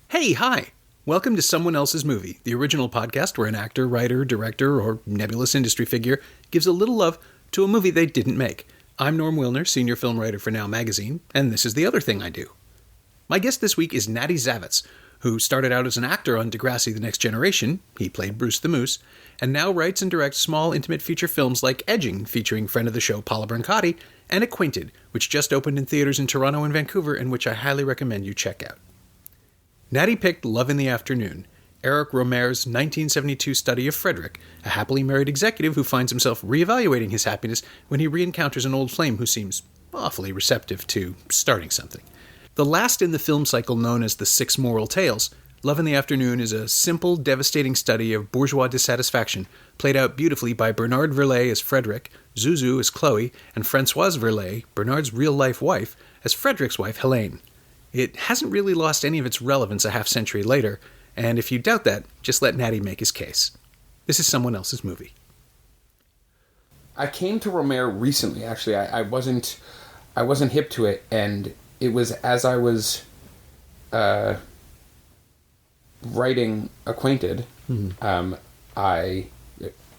Hey, hi! Welcome to Someone Else's Movie, the original podcast where an actor, writer, director, or nebulous industry figure gives a little love to a movie they didn't make. I'm Norm Wilner, senior film writer for Now Magazine, and this is the other thing I do. My guest this week is Natty Zavitz, who started out as an actor on Degrassi: The Next Generation, he played Bruce the Moose, and now writes and directs small, intimate feature films like Edging, featuring friend of the show Paula Brancotti, and Acquainted, which just opened in theaters in Toronto and Vancouver, and which I highly recommend you check out. Natty picked Love in the Afternoon, Eric Rohmer's 1972 study of Frederick, a happily married executive who finds himself reevaluating his happiness when he re-encounters an old flame who seems awfully receptive to starting something. The last in the film cycle known as the Six Moral Tales, Love in the Afternoon is a simple, devastating study of bourgeois dissatisfaction, played out beautifully by Bernard Verley as Frederick, Zuzu as Chloe, and Françoise Verley, Bernard's real-life wife, as Frederick's wife, Helene. It hasn't really lost any of its relevance a half-century later, and if you doubt that, just let Natty make his case. This is Someone Else's Movie. I came to Rohmer recently, actually. I wasn't hip to it, and it was as I was writing Acquainted. Mm-hmm. I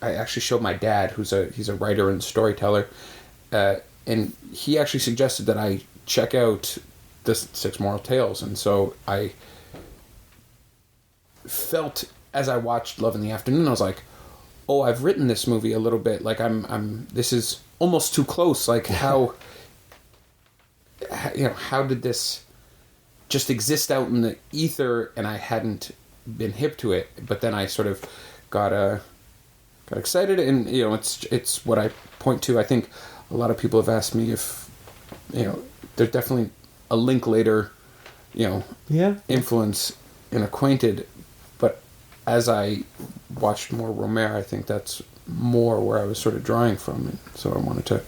actually showed my dad, he's a writer and storyteller, and he actually suggested that I check out the Six Moral Tales, and so I felt as I watched Love in the Afternoon, I was like, oh, I've written this movie a little bit, like this is almost too close, like how did this just exist out in the ether, and I hadn't been hip to it, but then I sort of got excited, and it's what I point to. I think a lot of people have asked me if there's definitely a Linklater, influence in Acquainted, but as I watched more Rohmer, I think that's more where I was sort of drawing from, and so I wanted to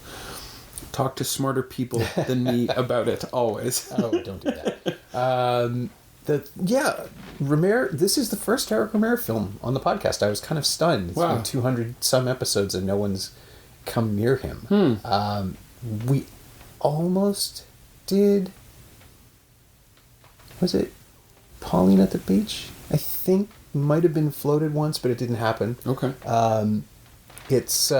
talk to smarter people than me about it always. Oh, don't do that. Rohmer, this is the first Eric Rohmer film on the podcast. I was kind of stunned. It's been 200 some episodes and no one's come near him. We almost did... Was it Pauline at the Beach? I think might have been floated once, but it didn't happen. Okay. It's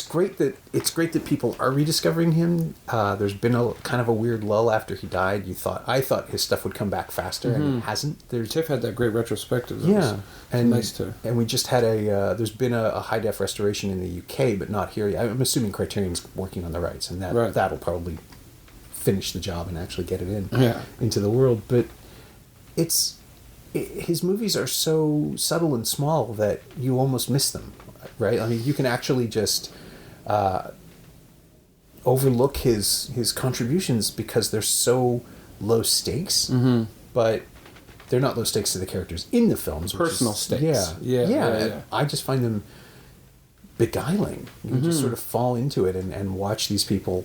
great that people are rediscovering him. There's been a kind of a weird lull after he died. I thought his stuff would come back faster, and it hasn't. Tiff had that great retrospective. And nice to. And we just had there's been a high def restoration in the UK, but not here yet. I'm assuming Criterion's working on the rights, and that'll probably finish the job and actually get it into the world. But his movies are so subtle and small that you almost miss them, right? I mean, you can actually just overlook his contributions because they're so low stakes, but they're not low stakes to the characters in the films. Personal stakes. Yeah. I just find them beguiling. You just sort of fall into it and watch these people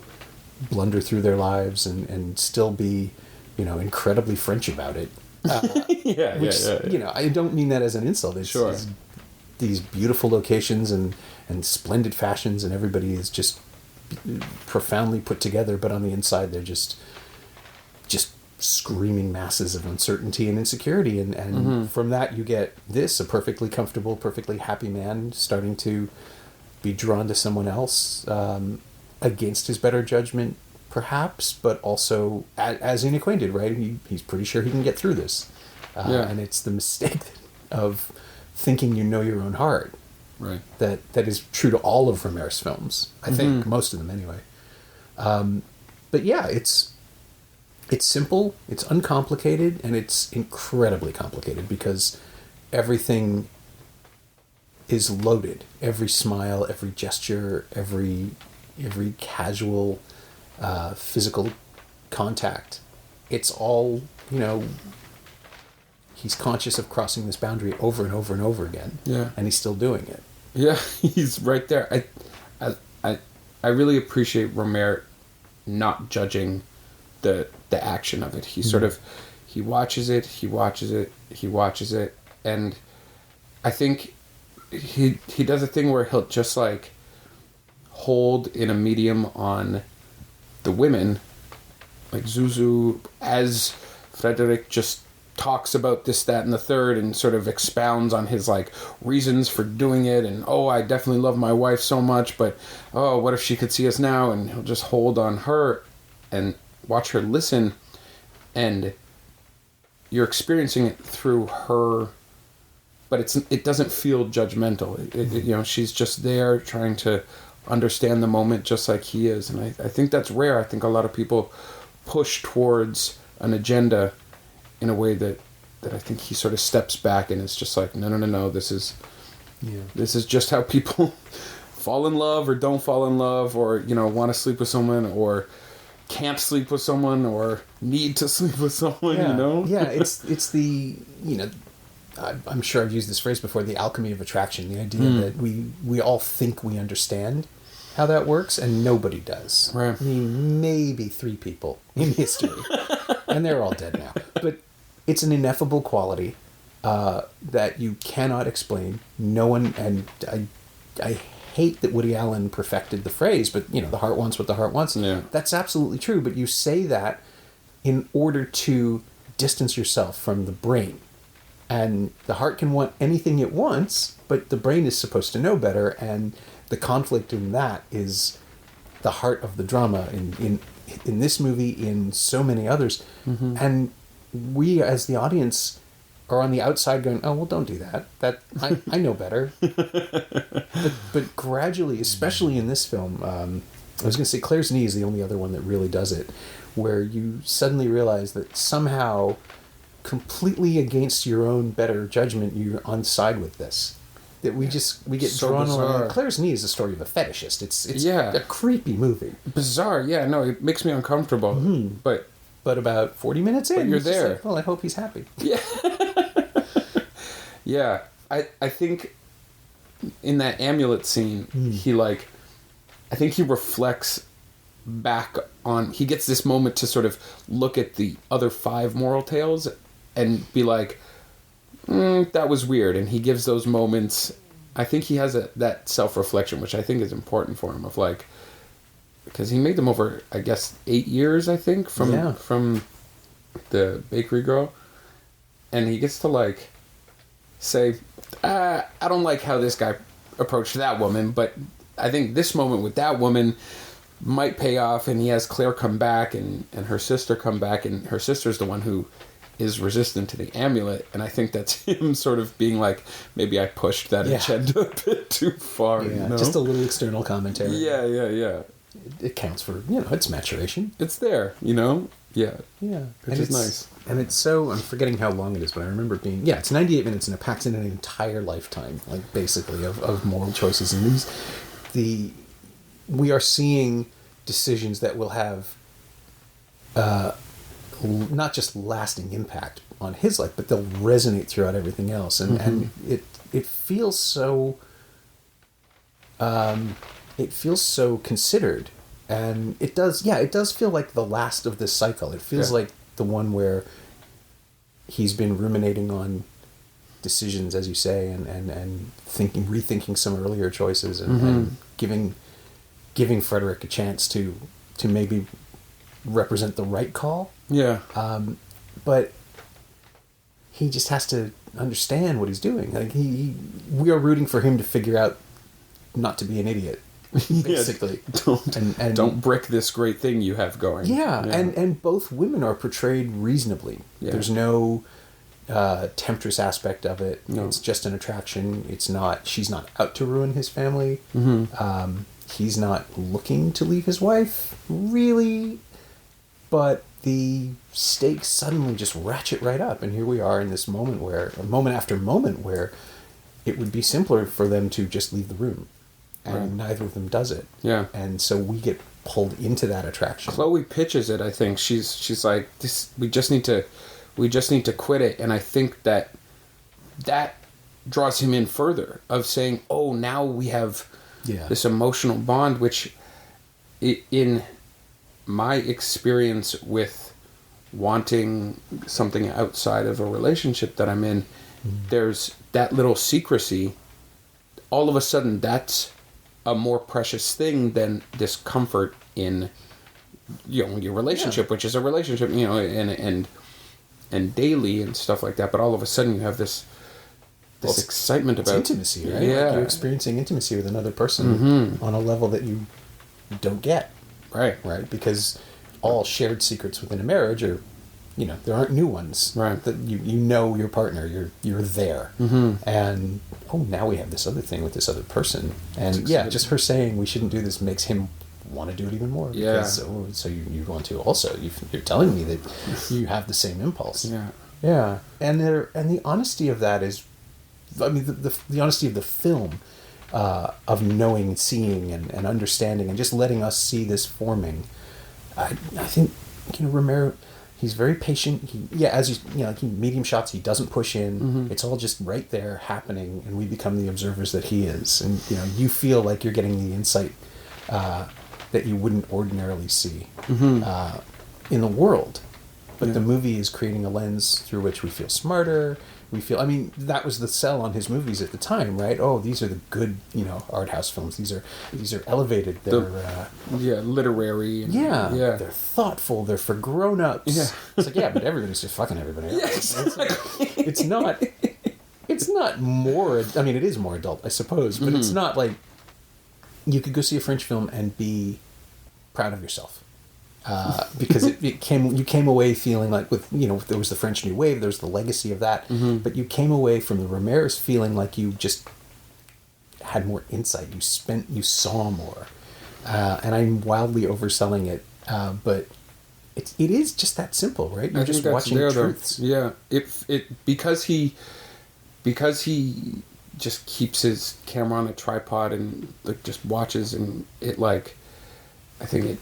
blunder through their lives and still be, incredibly French about it. I don't mean that as an insult. It's these beautiful locations and splendid fashions, and everybody is just profoundly put together, but on the inside they're just screaming masses of uncertainty and insecurity, and from that you get a perfectly comfortable, perfectly happy man starting to be drawn to someone else, against his better judgment, perhaps, but also as in Acquainted, right? He's pretty sure he can get through this. And it's the mistake of thinking you know your own heart. Right. That is true to all of Rohmer's films. I think most of them anyway. But yeah, it's simple, it's uncomplicated, and it's incredibly complicated because everything is loaded. Every smile, every gesture, every casual physical contact, it's all, he's conscious of crossing this boundary over and over and over again, and he's still doing it. He's right there. I really appreciate Rohmer not judging the action of it. He sort of he watches it, he watches it, he watches it, and I think he does a thing where he'll just like hold in a medium on the women, like Zuzu, as Frederick just talks about this, that, and the third, and sort of expounds on his like reasons for doing it, and oh, I definitely love my wife so much, but oh, what if she could see us now? And he'll just hold on her and watch her listen, and you're experiencing it through her, but it doesn't feel judgmental. You know, she's just there trying to understand the moment just like he is, and I think that's rare. I think a lot of people push towards an agenda in a way that I think he sort of steps back and is just like, no, this is just how people fall in love or don't fall in love, or, you know, want to sleep with someone or can't sleep with someone or need to sleep with someone, you know? Yeah, it's the, you know, I'm sure I've used this phrase before, the alchemy of attraction, the idea that we all think we understand how that works, and nobody does. Right. I mean, maybe 3 people in history, and they're all dead now. But it's an ineffable quality that you cannot explain. No one, and I hate that Woody Allen perfected the phrase, but, you know, the heart wants what the heart wants. Yeah. That's absolutely true, but you say that in order to distance yourself from the brain. And the heart can want anything it wants, but the brain is supposed to know better, and the conflict in that is the heart of the drama in this movie, in so many others. Mm-hmm. And we, as the audience, are on the outside going, oh, well, don't do that. I know better. but gradually, especially in this film, I was going to say Claire's Knee is the only other one that really does it, where you suddenly realize that somehow, completely against your own better judgment, you're on side with this. That we get so drawn along. Claire's Knee is the story of a fetishist. It's a creepy movie. Bizarre, yeah. No, it makes me uncomfortable. Mm-hmm. But about 40 minutes in, you're there. Like, well, I hope he's happy. Yeah. Yeah. I think in that amulet scene, I think he reflects back on, he gets this moment to sort of look at the other 5 moral tales and be like, that was weird. And he gives those moments, I think he has that self-reflection, which I think is important for him, of like, because he made them over, I guess, 8 years, I think, from the bakery girl. And he gets to like say, I don't like how this guy approached that woman, but I think this moment with that woman might pay off. And he has Claire come back and her sister come back, and her sister's the one who is resistant to the amulet. And I think that's him sort of being like, maybe I pushed that agenda a bit too far. Yeah, you know? Just a little external commentary. Yeah. It counts for, you know, it's maturation. It's there, you know? Yeah. Yeah. Which is nice. And it's so, I'm forgetting how long it is, but I remember it being, it's 98 minutes, and it packs in an entire lifetime, like, basically, of moral choices. And we are seeing decisions that will have not just lasting impact on his life, but they'll resonate throughout everything else. And and it feels so considered, and it does feel like the last of this cycle. It feels like the one where he's been ruminating on decisions, as you say, and rethinking some earlier choices, and giving Frederick a chance to maybe represent the right call. Yeah. But he just has to understand what he's doing. Like we are rooting for him to figure out not to be an idiot, basically. Don't brick this great thing you have going. Yeah. And both women are portrayed reasonably. Yeah. There's no temptress aspect of it. No. It's just an attraction. She's not out to ruin his family. Mm-hmm. He's not looking to leave his wife, really. But the stakes suddenly just ratchet right up, and here we are in this moment after moment where it would be simpler for them to just leave the room, and neither of them does it. Yeah, and so we get pulled into that attraction. Chloe pitches it. I think she's like, "This, we just need to quit it," and I think that draws him in further of saying, "Oh, now we have this emotional bond," which in my experience with wanting something outside of a relationship that I'm in, there's that little secrecy. All of a sudden, that's a more precious thing than this comfort in, your relationship, which is a relationship, and daily and stuff like that. But all of a sudden, you have this excitement about intimacy, right? Yeah, like you're experiencing intimacy with another person on a level that you don't get, right? Because all shared secrets within a marriage are, there aren't new ones, right? That you know your partner, you're there, and now we have this other thing with this other person, and just her saying we shouldn't do this makes him want to do it even more. Because, so you want to also. You're telling me that you have the same impulse. Yeah, and the honesty of that is, the honesty of the film, of knowing, seeing, and understanding, and just letting us see this forming. I think Rohmer, he's very patient. As he medium shots, he doesn't push in. It's all just right there happening, and we become the observers that he is. And you feel like you're getting the insight that you wouldn't ordinarily see in the world. But the movie is creating a lens through which we feel smarter. We feel, that was the sell on his movies at the time, right? Oh, these are the good, art house films. These are elevated. They're literary. And, they're thoughtful. They're for grown-ups. Yeah. It's like, but everybody's just fucking everybody else. Exactly. It's not more. It is more adult, I suppose, but it's not like you could go see a French film and be proud of yourself. Because you came away feeling like there was the French New Wave, there was the legacy of that, but you came away from the Rohmer's feeling like you just had more insight, you saw more, and I'm wildly overselling it, but it is just that simple, right? You're just watching truths. Yeah, because he just keeps his camera on a tripod and just watches, and I think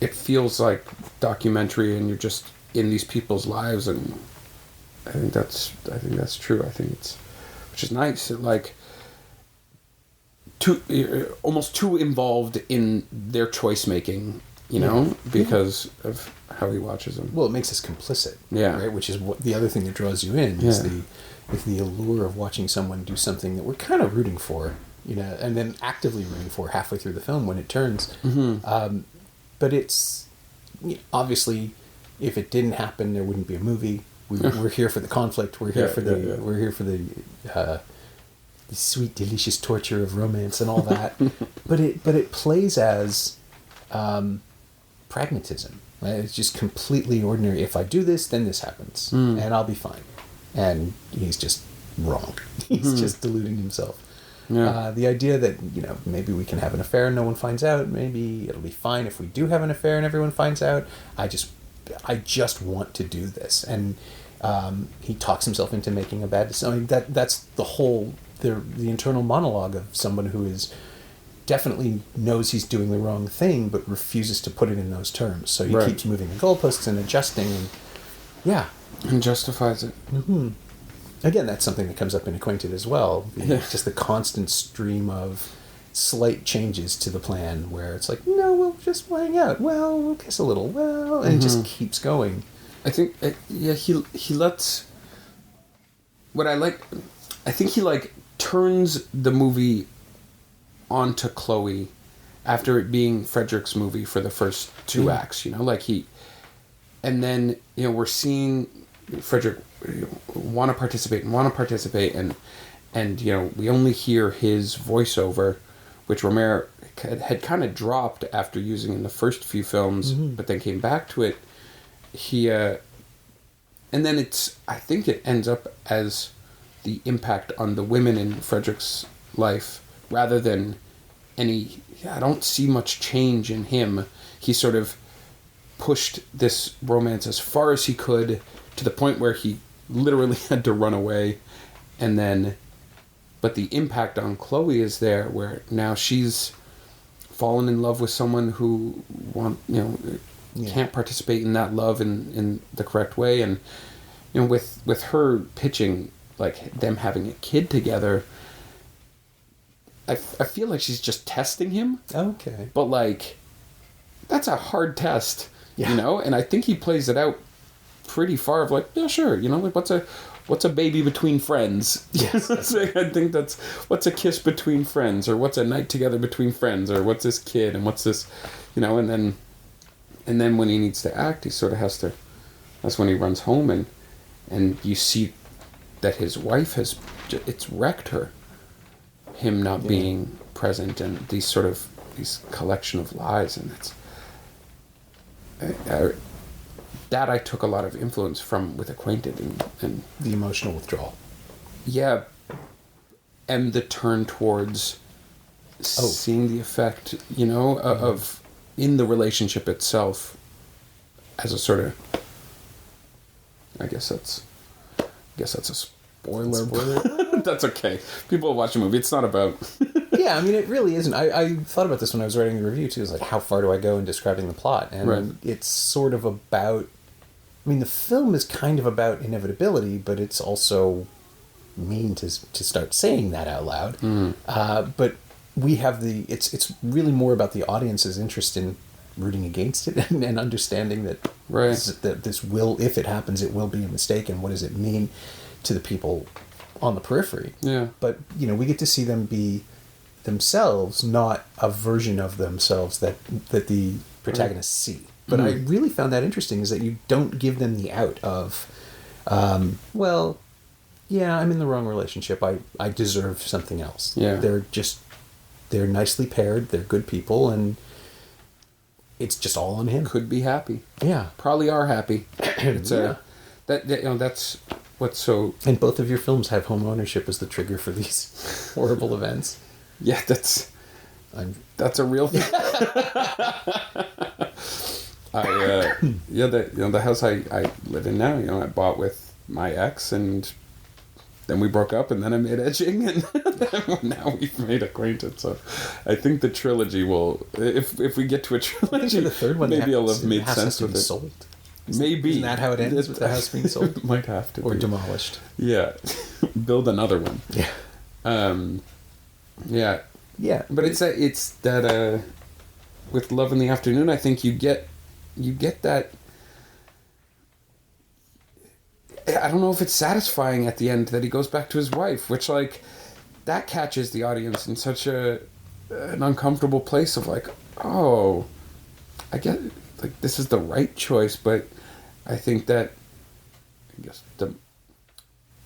it feels like documentary, and you're just in these people's lives, and I think that's true. I think which is nice. Almost too involved in their choice making, because of how he watches them. Well, it makes us complicit. Yeah. Right. Which is what the other thing that draws you in is the allure of watching someone do something that we're kind of rooting for, and then actively rooting for halfway through the film when it turns. But it's obviously, if it didn't happen, there wouldn't be a movie. We're here for the conflict. We're here for the sweet, delicious torture of romance and all that. but it plays as pragmatism. Right? It's just completely ordinary. If I do this, then this happens, and I'll be fine. And he's just wrong. He's just deluding himself. Yeah. The idea that, maybe we can have an affair and no one finds out. Maybe it'll be fine if we do have an affair and everyone finds out. I just want to do this. And he talks himself into making a bad decision. That's the whole, the internal monologue of someone who is definitely knows he's doing the wrong thing, but refuses to put it in those terms. So he keeps moving the goalposts and adjusting, and justifies it. Again, that's something that comes up in Acquainted as well. Just the constant stream of slight changes to the plan where it's like, no, we'll just hang out. Well, we'll kiss a little. Well, and it just keeps going. I think, he lets... What I like... I think he, turns the movie onto Chloe after it being Frederick's movie for the first two acts, And then, we're seeing Frederick want to participate, and we only hear his voiceover, which Rohmer had kind of dropped after using in the first few films, but then came back to it. And then I think it ends up as the impact on the women in Frederick's life, rather than I don't see much change in him. He sort of pushed this romance as far as he could, to the point where he literally had to run away, but the impact on Chloe is there, where now she's fallen in love with someone who can't participate in that love in the correct way, and with her pitching them having a kid together, I feel like she's just testing him. Okay, but that's a hard test, and I think he plays it out pretty far of like, yeah, sure, you know, like what's a baby between friends? Yes, I think that's what's a kiss between friends, or what's a night together between friends, or what's this kid and what's this, you know, and then when he needs to act, he sort of has to. That's when he runs home and you see that his wife it's wrecked her. Him not being present, and these collection of lies, and it's that I took a lot of influence from with Acquainted and the emotional withdrawal. Yeah, and the turn towards seeing the effect, you know, of in the relationship itself as a sort of. I guess that's a spoiler. That's okay. People watch the movie. It's not about. Yeah, I mean, it really isn't. I thought about this when I was writing the review too. It's like, how far do I go in describing the plot? And it's sort of about. I mean, the film is kind of about inevitability, but it's also mean to start saying that out loud. But we have it's really more about the audience's interest in rooting against it and understanding that this will, if it happens, it will be a mistake, and what does it mean to the people on the periphery. Yeah. But, you know, we get to see them be themselves, not a version of themselves that the protagonists see. But I really found that interesting, is that you don't give them the out of, well, yeah, I'm in the wrong relationship. I deserve something else. Yeah. They're nicely paired. They're good people, and it's just all on him. Could be happy. Yeah. Probably are happy. It's that you know, that's what's so. And both of your films have home ownership as the trigger for these horrible events. Yeah, that's a real thing. The house I live in now, you know, I bought with my ex, and then we broke up, and then I made Edging, and now we've made Acquainted. So I think the trilogy will, if we get to a trilogy, the third one maybe I'll have made sense with it. Sold. Maybe. Isn't that how it ends, with the house being sold? It might have to or be. demolished. Yeah. Build another one. Yeah. Yeah. Yeah. But it's that with Love in the Afternoon, I think you get that. I don't know if it's satisfying at the end that he goes back to his wife, which, like, that catches the audience in such an uncomfortable place of like, oh, I get, like, this is the right choice, but I think that, I guess, the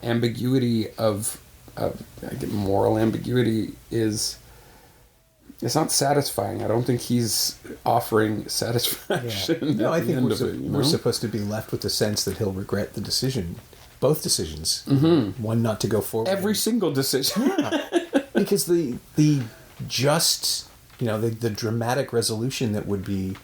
ambiguity of moral ambiguity is, it's not satisfying. I don't think he's offering satisfaction. Yeah. No, I think we're supposed to be left with the sense that he'll regret the decision, both decisions. Mm-hmm. One not to go forward. Every single decision. Because the just, you know, the dramatic resolution that would be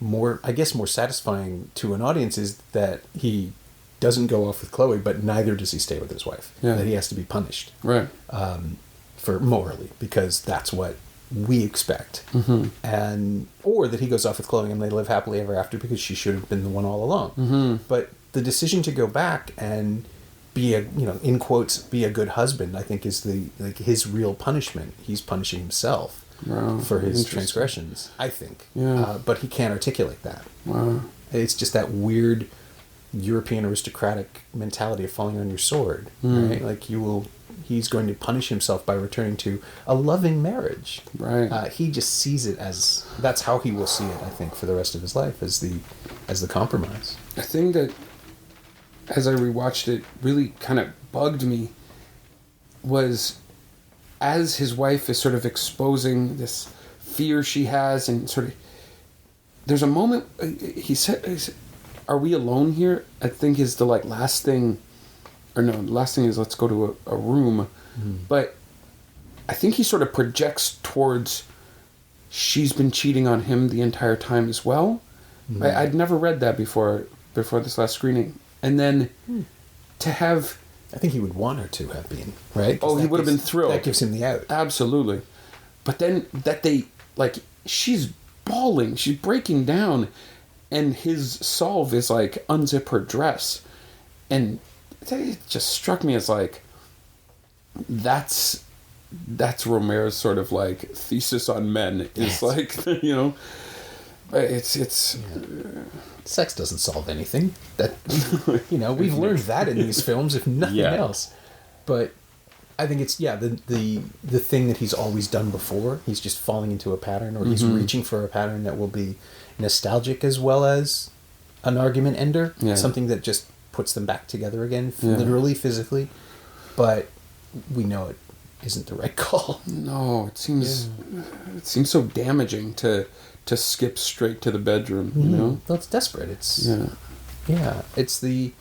more satisfying to an audience is that he doesn't go off with Chloe, but neither does he stay with his wife. Yeah. That he has to be punished. Right. For morally, because that's what we expect. Mm-hmm. Or that he goes off with Chloe and they live happily ever after because she should have been the one all along. Mm-hmm. But the decision to go back and be a, you know, in quotes, be a good husband, I think is his real punishment. He's punishing himself for his transgressions, I think. Yeah. But he can't articulate that. Wow. It's just that weird European aristocratic mentality of falling on your sword, right? Like he's going to punish himself by returning to a loving marriage. Right. He just sees it as, that's how he will see it, I think, for the rest of his life, as the compromise. A thing that, as I rewatched it, really kind of bugged me was, as his wife is sort of exposing this fear she has, and sort of, there's a moment, he said, "Are we alone here?" I think is the last thing. Or no, the last thing is, let's go to a room. But I think he sort of projects towards, she's been cheating on him the entire time as well. I'd never read that before this last screening. And then to have... I think he would want her to have been, right? Oh, he would have been thrilled. That gives him the out. Absolutely. But then that they, she's bawling, she's breaking down, and his solve is unzip her dress. And it just struck me as that's Rohmer's sort of thesis on men is you know, It's Sex doesn't solve anything. That we've learned that in these films, if nothing else. But I think it's the thing that he's always done before. He's just falling into a pattern, or he's reaching for a pattern that will be nostalgic as well as an argument ender. Yeah. Something that just puts them back together again, literally, physically. But we know it isn't the right call. No, it seems so damaging to skip straight to the bedroom. You know, well, it's desperate. It's It's the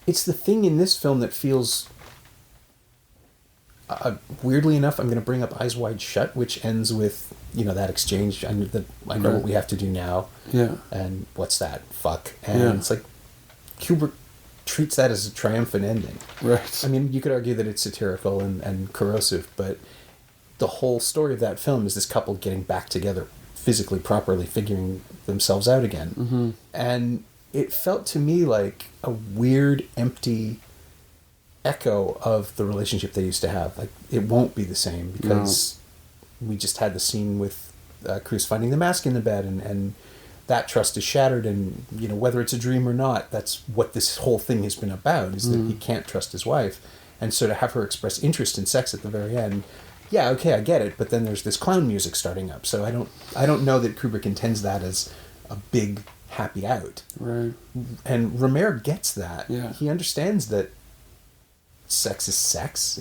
thing in this film that feels. Weirdly enough, I'm going to bring up Eyes Wide Shut, which ends with that exchange. I know what we have to do now. Yeah. And what's that? Fuck. And it's like Kubrick treats that as a triumphant ending. Right. I mean, you could argue that it's satirical and corrosive, but the whole story of that film is this couple getting back together physically, properly, figuring themselves out again. Mm-hmm. And it felt to me like a weird, empty echo of the relationship they used to have. Like, it won't be the same because we just had the scene with Cruz finding the mask in the bed, and that trust is shattered, and whether it's a dream or not, that's what this whole thing has been about, is that he can't trust his wife. And so to have her express interest in sex at the very end, yeah, okay, I get it, but then there's this clown music starting up, so I don't know that Kubrick intends that as a big happy out. Right. And Rohmer gets that. Yeah. He understands that sex is sex.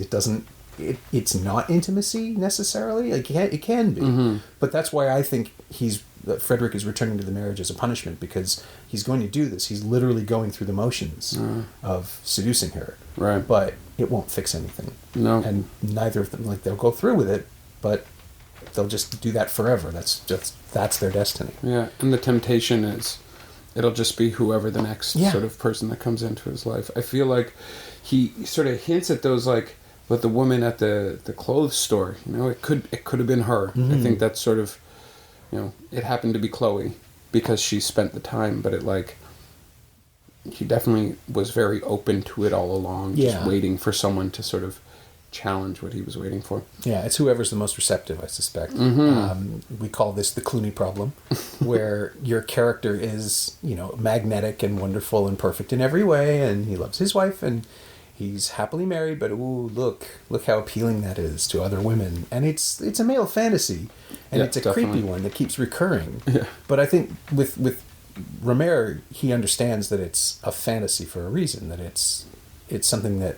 It's not intimacy necessarily. Like, it can be, but that's why I think Frederick is returning to the marriage as a punishment, because he's going to do this. He's literally going through the motions of seducing her, right? But it won't fix anything. No, and neither of them, they'll go through with it, but they'll just do that forever. That's their destiny. Yeah, and the temptation is, it'll just be whoever the next sort of person that comes into his life. I feel like he sort of hints at those, like with the woman at the clothes store. It could have been her. Mm-hmm. I think that's sort of, it happened to be Chloe because she spent the time, but he definitely was very open to it all along, just waiting for someone to sort of challenge what he was waiting for. Yeah, it's whoever's the most receptive, I suspect. Mm-hmm. We call this the Clooney problem, where your character is, magnetic and wonderful and perfect in every way, and he loves his wife, and he's happily married, but look how appealing that is to other women. And it's a male fantasy, and it's a definitely creepy one that keeps recurring. Yeah. But I think with Rohmer, he understands that it's a fantasy for a reason, that it's something that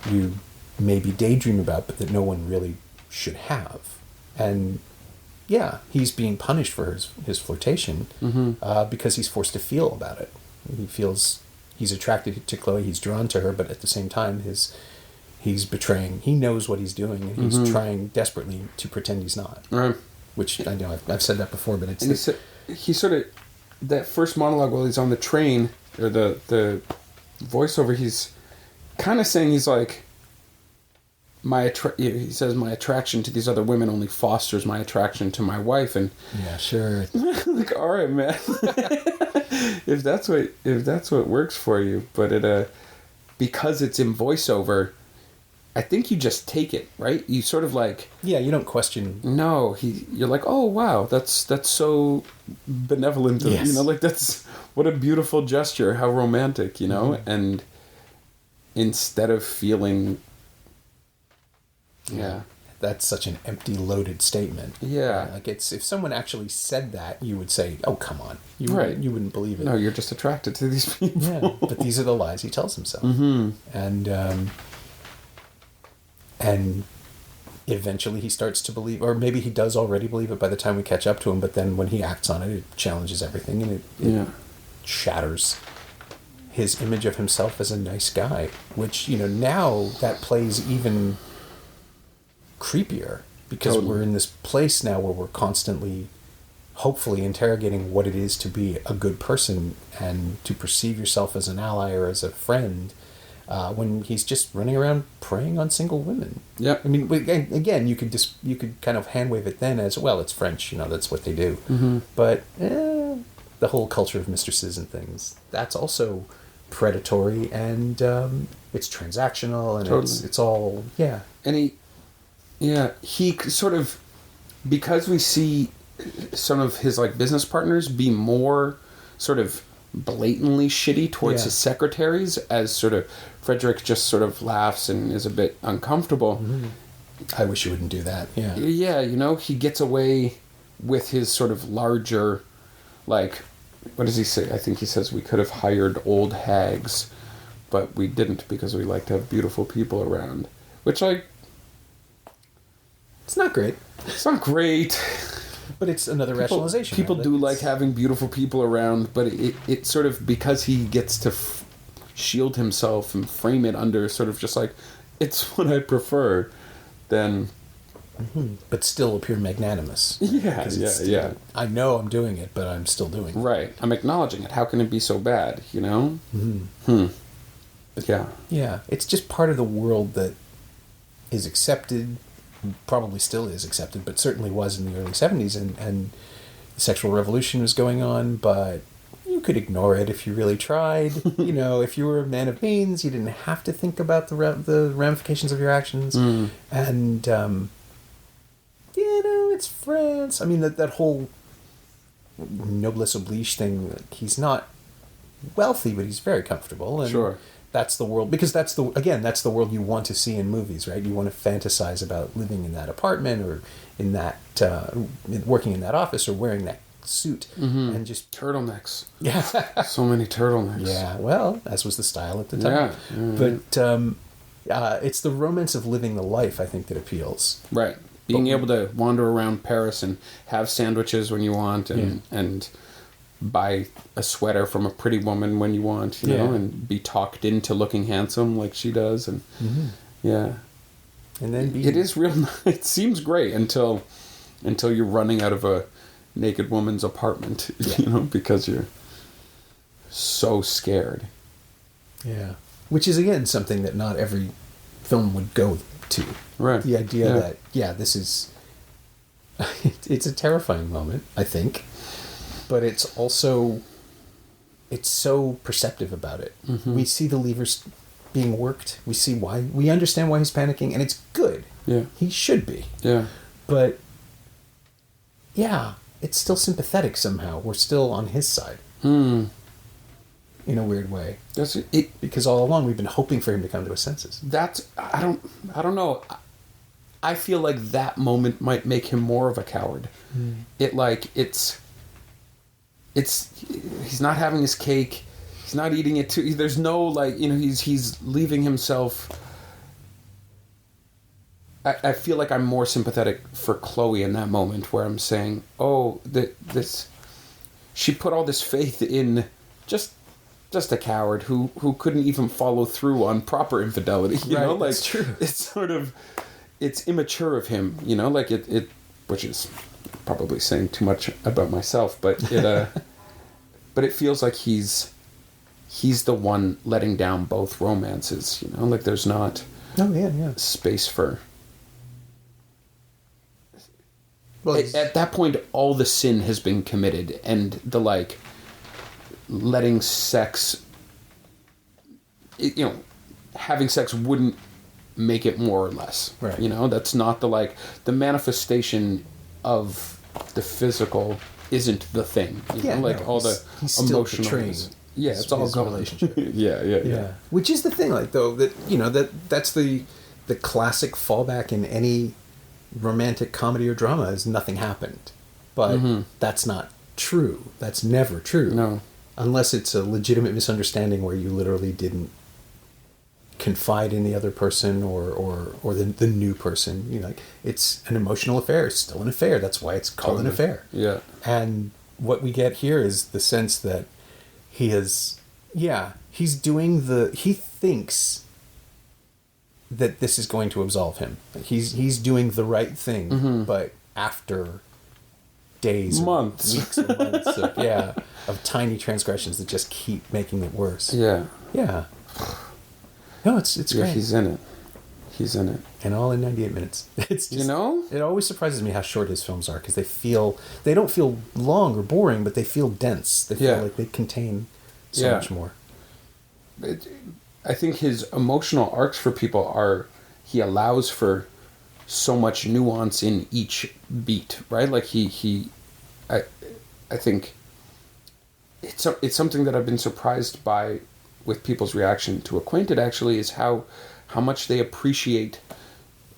you maybe daydream about, but that no one really should have. And he's being punished for his flirtation because he's forced to feel about it. He feels he's attracted to Chloe, he's drawn to her, but at the same time he's betraying. He knows what he's doing, and he's trying desperately to pretend he's not. Right. Which I know I've said that before, but it's... And he sort of... That first monologue while he's on the train, or the voiceover, he's kind of saying, he's like... he says, my attraction to these other women only fosters my attraction to my wife, and yeah, sure. Like, all right, man. if that's what works for you, but because it's in voiceover, I think you just take it, right? You sort of like, you don't question. No, you're like, oh wow, that's so benevolent. Yes. That's what a beautiful gesture, how romantic, and instead of feeling. Yeah. That's such an empty, loaded statement. Yeah. Like, if someone actually said that, you would say, oh, come on. You wouldn't believe it. No, you're just attracted to these people. Yeah, but these are the lies he tells himself. Mm-hmm. And eventually he starts to believe, or maybe he does already believe it by the time we catch up to him, but then when he acts on it, it challenges everything, and it shatters his image of himself as a nice guy, which, now that plays even creepier, because we're in this place now where we're constantly, hopefully, interrogating what it is to be a good person and to perceive yourself as an ally or as a friend, when he's just running around preying on single women. Yeah. I mean, again, you could kind of hand wave it then as, well, it's French, that's what they do. Mm-hmm. But the whole culture of mistresses and things, that's also predatory, and it's transactional, and it's all, And he sort of, because we see some of his like business partners be more sort of blatantly shitty towards his secretaries, as sort of Frederick just sort of laughs and is a bit uncomfortable. Mm-hmm. I wish you wouldn't do that. Yeah. Yeah, you know, he gets away with his sort of larger, like, what does he say? I think he says we could have hired old hags, but we didn't because we like to have beautiful people around. Which, like... It's not great. It's not great. But it's another rationalization. People do like having beautiful people around, but it sort of, because he gets to shield himself and frame it under sort of just like, it's what I prefer, then... Mm-hmm. But still appear magnanimous. Yeah. I know I'm doing it, but I'm still doing it. Right. I'm acknowledging it. How can it be so bad, you know? Mm-hmm. But yeah. Yeah. It's just part of the world that is accepted, probably still is accepted, but certainly was in the early 70s, and the sexual revolution was going on, but you could ignore it if you really tried. You know, if you were a man of means, you didn't have to think about the ramifications of your actions. And, you know, it's France. I mean, that whole noblesse oblige thing, like, he's not wealthy, but he's very comfortable. And sure. That's the world, because that's the world you want to see in movies, right? You want to fantasize about living in that apartment, or in that, working in that office, or wearing that suit, and just... Turtlenecks. Yeah. So many turtlenecks. Yeah, well, as was the style at the time. Yeah. But it's the romance of living the life, I think, that appeals. Right. Being able to wander around Paris and have sandwiches when you want, and buy a sweater from a pretty woman when you want, you know, and be talked into looking handsome like she does, and and then it is real. It seems great until you're running out of a naked woman's apartment, you know, because you're so scared. Yeah, which is again something that not every film would go to. Right. The idea that this is it's a terrifying moment, I think. But it's also, it's so perceptive about it. We see the levers being worked. We see why. We understand why he's panicking, and it's good. Yeah. He should be. Yeah. But, yeah, it's still sympathetic somehow. We're still on his side. In a weird way. That's it. Because all along we've been hoping for him to come to his senses. I don't know. I feel like that moment might make him more of a coward. He's not having his cake. He's not eating it too. There's no, like, you know, he's leaving himself. I feel like I'm more sympathetic for Chloe in that moment, where I'm saying, she put all this faith in just a coward who couldn't even follow through on proper infidelity. You know, like, that's true. It's sort of, it's immature of him, you know, like it which is probably saying too much about myself, but it feels like he's the one letting down both romances, you know, like there's not space for... Well, at that point, all the sin has been committed, and the, like, letting sex, you know, having sex wouldn't make it more or less. Right. You know, that's not the manifestation of the physical isn't the thing. You know? Like, all the emotional... Yeah, it's all going. Relationship. Yeah. Which is the thing, like, though, that, you know, that's the classic fallback in any romantic comedy or drama is nothing happened. But that's not true. That's never true. No. Unless it's a legitimate misunderstanding where you literally didn't confide in the other person or the new person. You know, like, it's an emotional affair. It's still an affair. That's why it's called an affair. Yeah. And what we get here is the sense that he thinks that this is going to absolve him. He's doing the right thing, but after days, months, weeks, and months of tiny transgressions that just keep making it worse. Yeah. No, it's great. He's in it, and all in 98 minutes. It's just, you know, it always surprises me how short his films are, because they don't feel long or boring, but they feel dense. They feel like they contain so much more. I think his emotional arcs for people he allows for so much nuance in each beat, right? Like he I think it's something that I've been surprised by with people's reaction to Acquainted, actually, is how much they appreciate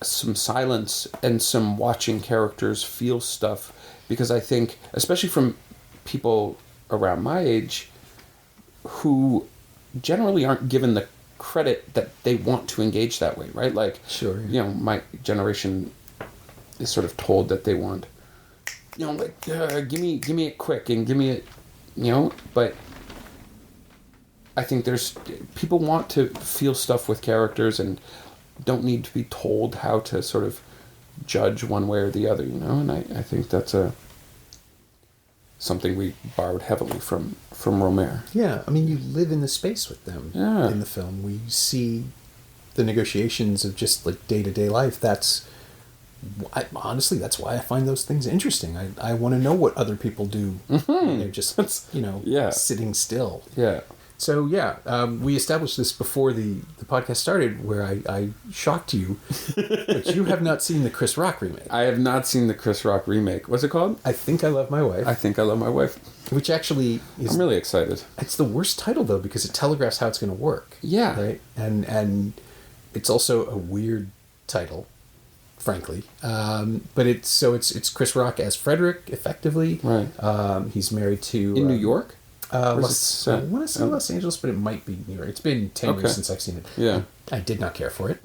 some silence and some watching characters feel stuff. Because I think, especially from people around my age, who generally aren't given the credit that they want to engage that way, right? Like, sure, my generation is sort of told that they want, like, give me it quick and give me it, but I think people want to feel stuff with characters and don't need to be told how to sort of judge one way or the other, and I think that's something we borrowed heavily from Rohmer. Yeah, I mean, you live in the space with them in the film. We see the negotiations of just like day-to-day life. Honestly, that's why I find those things interesting. I want to know what other people do. Mm-hmm. They're just, sitting still. Yeah. So, we established this before the podcast started, where I shocked you, but you have not seen the Chris Rock remake. I have not seen the Chris Rock remake. What's it called? I Think I Love My Wife. I Think I Love My Wife. Which actually is... I'm really excited. It's the worst title, though, because it telegraphs how it's going to work. Yeah. Right? And it's also a weird title, frankly. But it's Chris Rock as Frederick, effectively. Right. He's married to... In New York? I want to say Los Angeles, but it might be New York. It's been 10 years since I've seen it. Yeah. I did not care for it.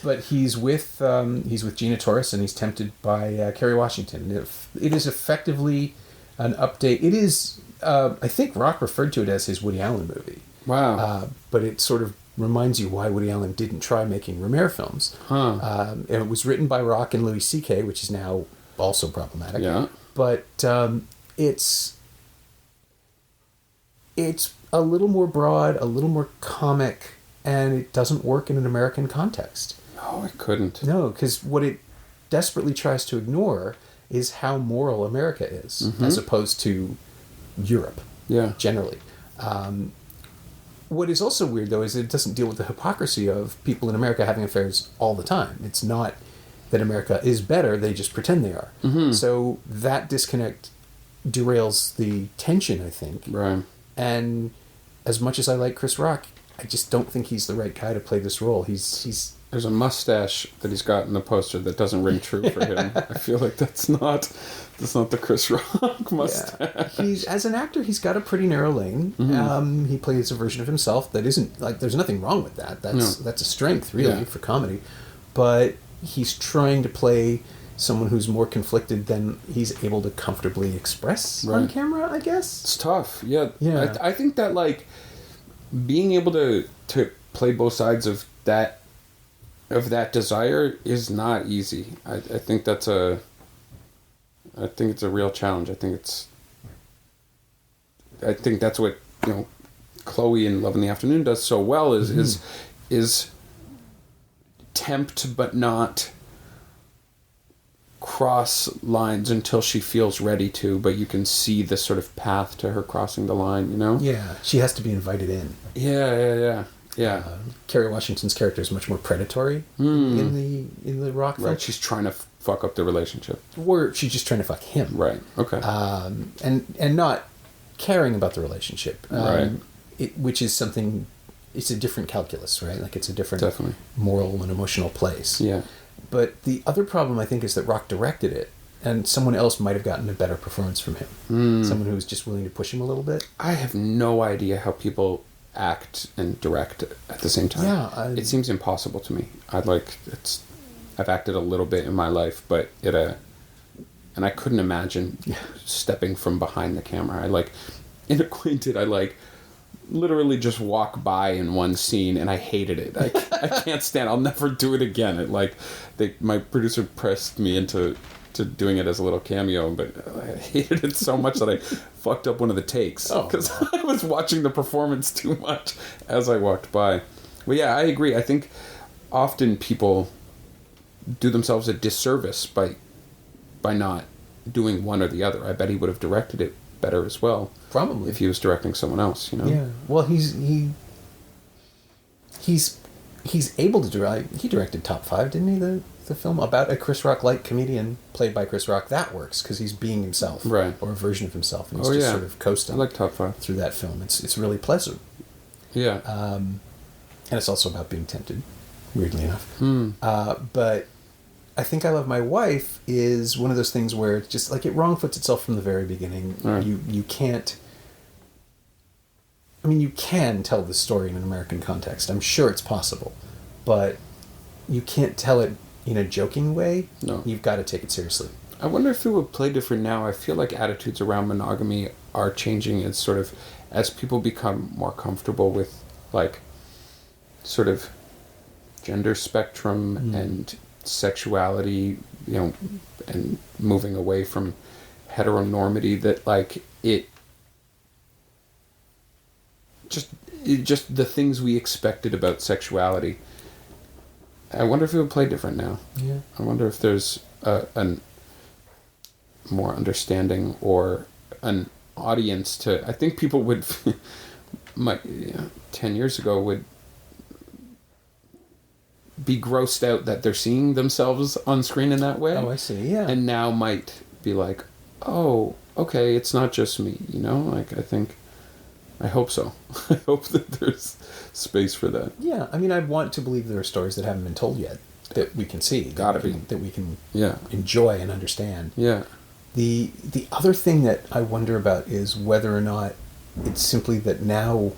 But he's with Gina Torres, and he's tempted by Kerry Washington. It is effectively an update. It is, I think Rock referred to it as his Woody Allen movie. Wow. But it sort of reminds you why Woody Allen didn't try making Rohmer films. Huh. And it was written by Rock and Louis C.K., which is now also problematic. Yeah. But it's a little more broad, a little more comic, and it doesn't work in an American context. No, it couldn't. No, because what it desperately tries to ignore is how moral America is, as opposed to Europe, generally. What is also weird, though, is that it doesn't deal with the hypocrisy of people in America having affairs all the time. It's not that America is better, they just pretend they are. Mm-hmm. So that disconnect derails the tension, I think. Right. And as much as I like Chris Rock, I just don't think he's the right guy to play this role. He's There's a mustache that he's got in the poster that doesn't ring true for him. I feel like that's not the Chris Rock mustache. Yeah. He's, as an actor, he's got a pretty narrow lane. Mm-hmm. He plays a version of himself that isn't, like, there's nothing wrong with that. That's a strength, really, for comedy. But he's trying to play someone who's more conflicted than he's able to comfortably express on camera, I guess. It's tough. Yeah. I think that, like, being able to play both sides of that desire is not easy. I think it's a real challenge. I think that's what, Chloe in Love in the Afternoon does so well is tempt but not cross lines until she feels ready to, but you can see the sort of path to her crossing the line, Yeah, she has to be invited in. Yeah. Kerry Washington's character is much more predatory in the Rock film. Right, she's trying to fuck up the relationship. Or she's just trying to fuck him. Right, okay. And not caring about the relationship. Right. Which is something, it's a different calculus, right? Like, it's a different Definitely. moral and emotional place. Yeah. But the other problem, I think, is that Rock directed it, and someone else might have gotten a better performance from him. Someone who was just willing to push him a little bit. I have no idea how people act and direct at the same time. Yeah, it seems impossible to me. I've acted a little bit in my life, but and I couldn't imagine stepping from behind the camera. In Acquainted, literally just walk by in one scene, and I hated it. I can't stand. I'll never do it again. My producer pressed me into doing it as a little cameo, but I hated it so much that I fucked up one of the takes because I was watching the performance too much as I walked by. But yeah, I agree. I think often people do themselves a disservice by not doing one or the other. I bet he would have directed it better as well. Probably. If he was directing someone else, Yeah. Well, he's able to direct. He directed Top 5, didn't he? the film about a Chris Rock-like comedian played by Chris Rock, that works because he's being himself, right, or a version of himself, and he's just sort of coasting. I like Top 5 through that film. It's really pleasant. Yeah, and it's also about being tempted, weirdly enough. But I Think I Love My Wife is one of those things where it's just like it wrong-foots itself from the very beginning. Right. You can't. I mean, you can tell the story in an American context. I'm sure it's possible, but you can't tell it in a joking way. No. You've got to take it seriously. I wonder if it would play different now. I feel like attitudes around monogamy are changing as people become more comfortable with, like, sort of gender spectrum and sexuality, and moving away from heteronormity, that, like, just the things we expected about sexuality. I wonder if it would play different now. Yeah. I wonder if there's a more understanding or an audience to. I think people would, 10 years ago, would be grossed out that they're seeing themselves on screen in that way. Oh, I see. Yeah. And now might be like, oh, okay, it's not just me. Like, I hope so. I hope that there's space for that. Yeah, I mean, I want to believe there are stories that haven't been told yet that we can see. Gotta be. That we can Yeah. enjoy and understand. Yeah. The other thing that I wonder about is whether or not it's simply that now,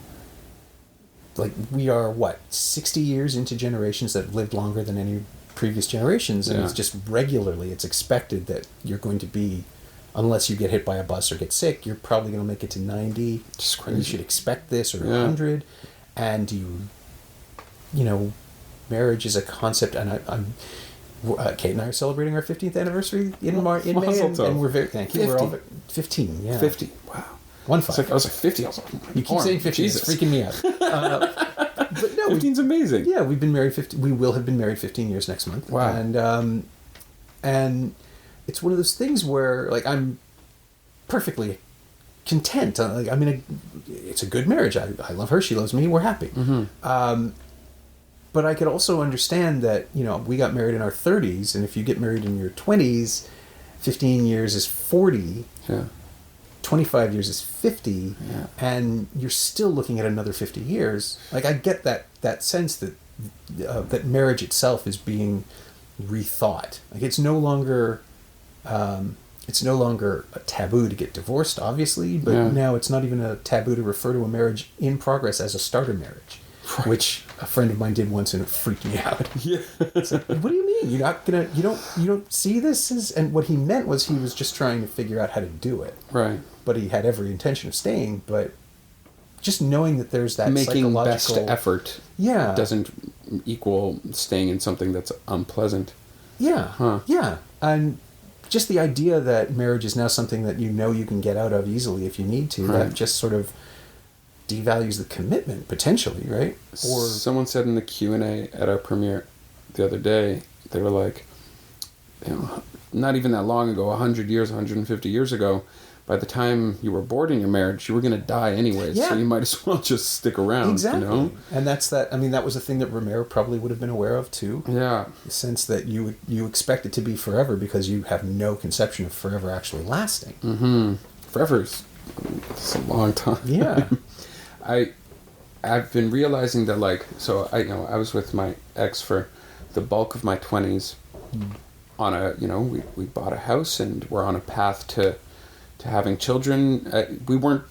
like, we are, 60 years into generations that have lived longer than any previous generations, and it's just regularly, it's expected that you're going to be, unless you get hit by a bus or get sick, you're probably going to make it to 90. Just crazy. And you should expect this, or 100. And marriage is a concept, and I'm Kate and I are celebrating our 15th anniversary in May, and we're very, thank you. 50. We're all 15, yeah. 50, wow. 15. I was like 50. I was like, you keep saying 50, Jesus. it's freaking me out. But no, 15's amazing. Yeah, we've been married 50. We will have been married 15 years next month. Wow. And it's one of those things where, like, I'm perfectly content. It's a good marriage. I love her. She loves me. We're happy. Mm-hmm. But I could also understand that, we got married in our 30s, and if you get married in your 20s, 15 years is 40. Yeah. 25 years is 50, yeah. And you're still looking at another 50 years. Like, I get that sense that marriage itself is being rethought. Like, it's no longer a taboo to get divorced, obviously, but now it's not even a taboo to refer to a marriage in progress as a starter marriage, which a friend of mine did once, and it freaked me out. Yeah. It's like, what do you mean? You're not gonna, you don't see this as, and what he meant was he was just trying to figure out how to do it. Right. But he had every intention of staying, but just knowing that there's that making psychological best effort doesn't equal staying in something that's unpleasant. Yeah. Huh. Yeah. And just the idea that marriage is now something that you can get out of easily if you need to, that just sort of devalues the commitment, potentially, right? Or someone said in the Q&A at our premiere the other day, they were like, not even that long ago, 100 years, 150 years ago, by the time you were bored in your marriage, you were going to die anyways, so you might as well just stick around. Exactly. And that's that. I mean, that was a thing that Rohmer probably would have been aware of too. Yeah. The sense that you expect it to be forever because you have no conception of forever actually lasting. Mm-hmm. Forever is a long time. Yeah. I've been realizing that, like, so I was with my ex for the bulk of my 20s on we bought a house and we're on a path to having children. We weren't,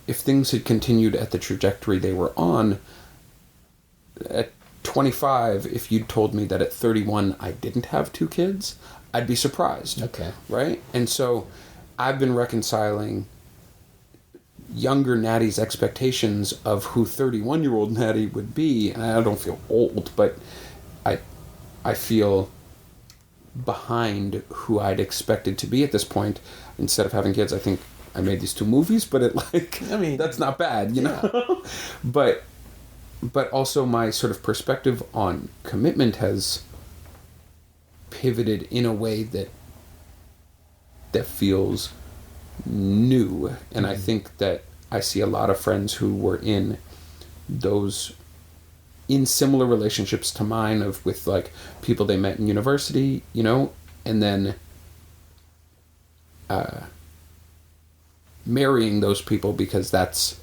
if things had continued at the trajectory they were on, at 25, if you'd told me that at 31 I didn't have 2 kids, I'd be surprised. Okay. Right? And so I've been reconciling younger Natty's expectations of who 31-year-old Natty would be, and I don't feel old, but I feel behind who I'd expected to be at this point. Instead of having kids, I think I made these 2 movies, but that's not bad, you know? But also my sort of perspective on commitment has pivoted in a way that feels new. And I think that I see a lot of friends who were in those in similar relationships to mine with like people they met in university, you know, and then marrying those people because that's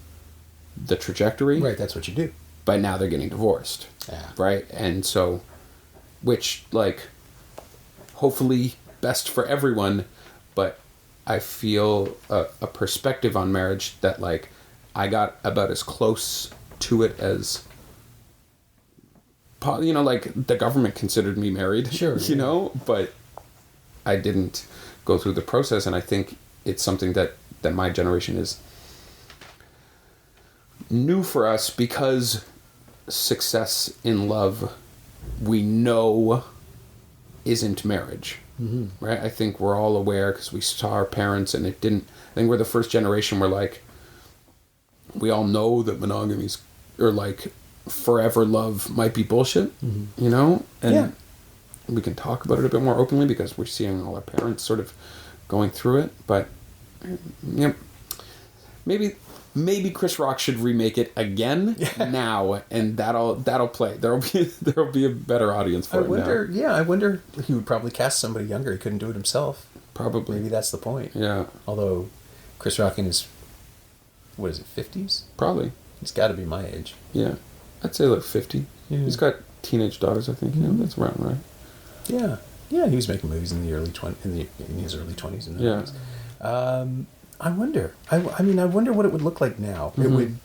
the trajectory. Right, that's what you do. But now they're getting divorced. Yeah. Right? And so, which, like, hopefully best for everyone, but I feel a perspective on marriage that, like, I got about as close to it as, you know, like, the government considered me married. Sure. You know? But I didn't go through the process, and I think it's something that my generation is new for us because success in love we know isn't marriage. Mm-hmm. Right? I think we're all aware because we saw our parents and it didn't. I think we're the first generation where, like, we all know that monogamy's or like forever love might be bullshit, you know? And we can talk about it a bit more openly because we're seeing all our parents sort of going through it. But yep, maybe Chris Rock should remake it again now, and that'll play. There'll be a better audience for it now. Yeah, I wonder. He would probably cast somebody younger. He couldn't do it himself. Probably. Maybe that's the point. Yeah. Although, Chris Rock in his, what is it, 50s? Probably. He's got to be my age. Yeah, I'd say like 50. Yeah. He's got teenage daughters, I think. Mm-hmm. Yeah, that's around right. Yeah, yeah. He was making movies in the early in his early 20s and 30s. I wonder. I mean, I wonder what it would look like now. Mm-hmm. It would,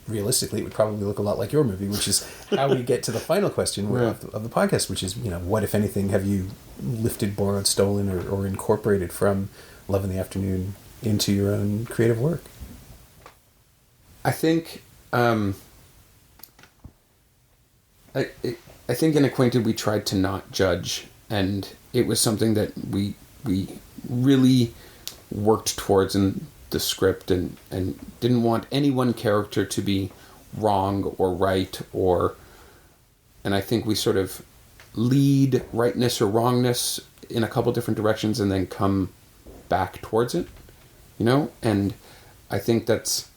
realistically, it would probably look a lot like your movie, which is how we get to the final question of the podcast, which is, you know, what, if anything, have you lifted, borrowed, stolen, or incorporated from Love in the Afternoon into your own creative work? I think, I think in Acquainted we tried to not judge, and it was something that we really worked towards in the script, and didn't want any one character to be wrong or right, and I think we sort of lead rightness or wrongness in a couple different directions and then come back towards it, you know? And I think that's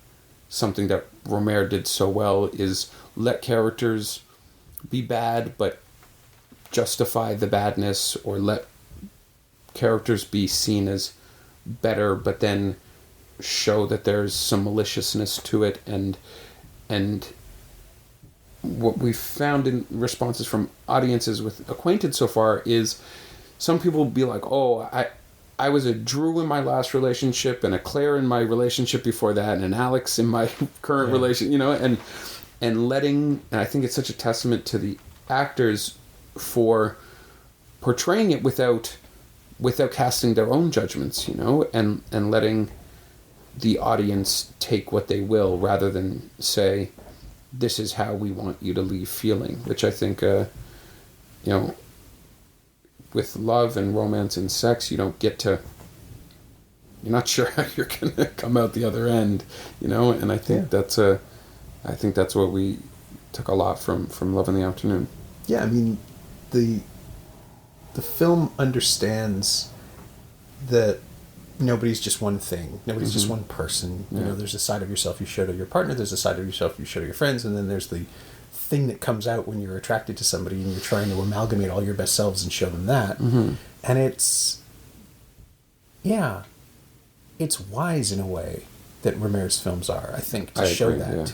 something that Rohmer did so well, is let characters be bad but justify the badness, or let characters be seen as better but then show that there's some maliciousness to it. And what we've found in responses from audiences with Acquainted so far is some people will be like, oh, I was a Drew in my last relationship and a Claire in my relationship before that and an Alex in my current relation, you know, and I think it's such a testament to the actors for portraying it without casting their own judgments, you know, and letting the audience take what they will rather than say, this is how we want you to leave feeling, which I think, you know, with love and romance and sex, you don't get to, you're not sure how you're going to come out the other end, you know, and I think that's what we took a lot from Love in the Afternoon. Yeah, I mean, the film understands that nobody's just one thing. Nobody's just one person. You know, there's a side of yourself you show to your partner, there's a side of yourself you show to your friends, and then there's the thing that comes out when you're attracted to somebody and you're trying to amalgamate all your best selves and show them that. Mm-hmm. And it's wise in a way that Rohmer's films are, I think, to show that,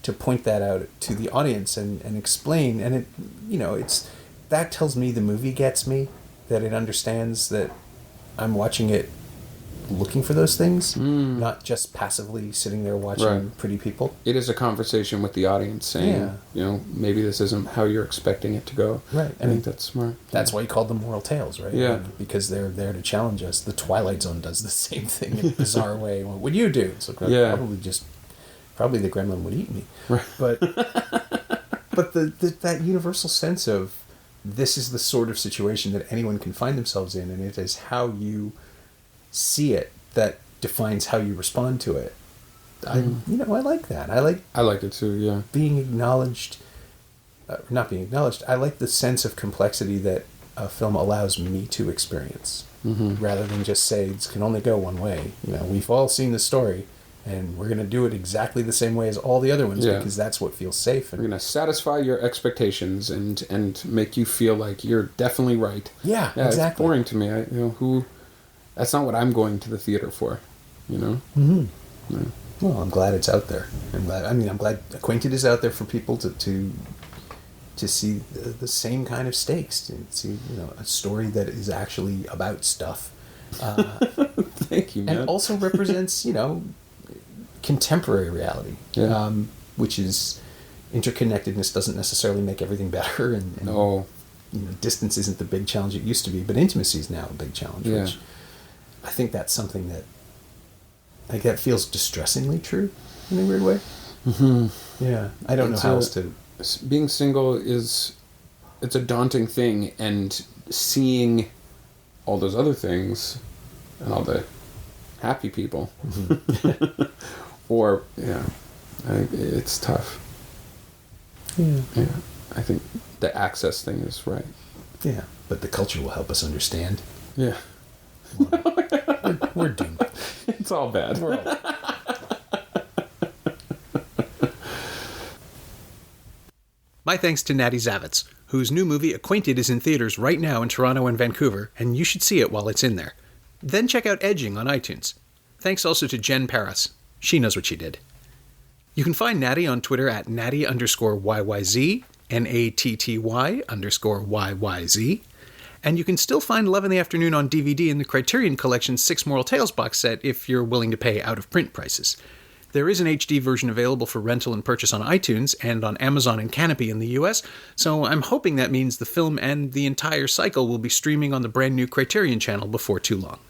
to point that out to the audience and explain. And it, you know, it's, that tells me the movie gets me, that it understands that I'm watching it looking for those things, not just passively sitting there watching pretty people. It is a conversation with the audience saying, you know, maybe this isn't how you're expecting it to go. Right. I think that's smart. That's why you called them moral tales, right? Yeah. Because they're there to challenge us. The Twilight Zone does the same thing in a bizarre way. What would you do? So probably the gremlin would eat me. Right. But that universal sense of, this is the sort of situation that anyone can find themselves in, and it is how you see it that defines how you respond to it. I like that. I like it too, yeah. Being acknowledged, not being acknowledged, I like the sense of complexity that a film allows me to experience, rather than just say, it can only go one way. You know, we've all seen the story, And we're going to do it exactly the same way as all the other ones because that's what feels safe. We're going to satisfy your expectations and make you feel like you're definitely right. Yeah, exactly. It's boring to me. That's not what I'm going to the theater for, Mm-hmm. Yeah. Well, I'm glad it's out there. I'm glad Acquainted is out there for people to see the same kind of stakes, to see a story that is actually about stuff. Thank you, man. And also represents contemporary reality, which is interconnectedness doesn't necessarily make everything better, and distance isn't the big challenge it used to be, but intimacy is now a big challenge. Yeah. Which I think that's something that feels distressingly true in a weird way. Mm-hmm. Yeah, I don't know how else to. Being single it's a daunting thing, and seeing all those other things and all the happy people, Mm-hmm. it's tough. Yeah. I think the access thing is right. Yeah, but the culture will help us understand. Yeah. We're doomed. It's all bad. We're all... My thanks to Natty Zavitz, whose new movie Acquainted is in theaters right now in Toronto and Vancouver, and you should see it while it's in there. Then check out Edging on iTunes. Thanks also to Jen Paris. She knows what she did. You can find Natty on Twitter at Natty_YYZ, NATTY_YYZ. And you can still find Love in the Afternoon on DVD in the Criterion Collection's 6 Moral Tales box set if you're willing to pay out-of-print prices. There is an HD version available for rental and purchase on iTunes and on Amazon and Canopy in the US, so I'm hoping that means the film and the entire cycle will be streaming on the brand new Criterion Channel before too long.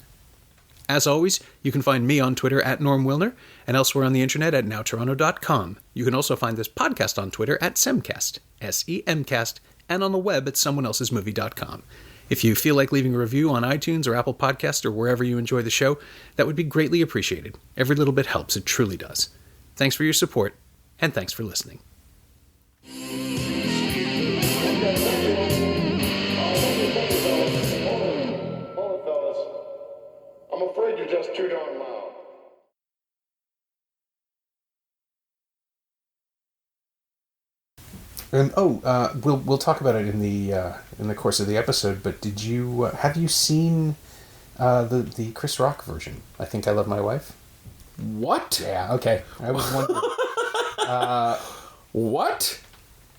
As always, you can find me on Twitter at Norm Wilner, and elsewhere on the internet at nowtoronto.com. You can also find this podcast on Twitter at Semcast, SEMcast, and on the web at someoneelsesmovie.com. If you feel like leaving a review on iTunes or Apple Podcasts or wherever you enjoy the show, that would be greatly appreciated. Every little bit helps, it truly does. Thanks for your support, and thanks for listening. Hold it, fellas. I'm afraid you're just too darn loud. And we'll talk about it in the course of the episode. But have you seen the Chris Rock version? I Think I Love My Wife. What? Yeah. Okay. I was wondering. What?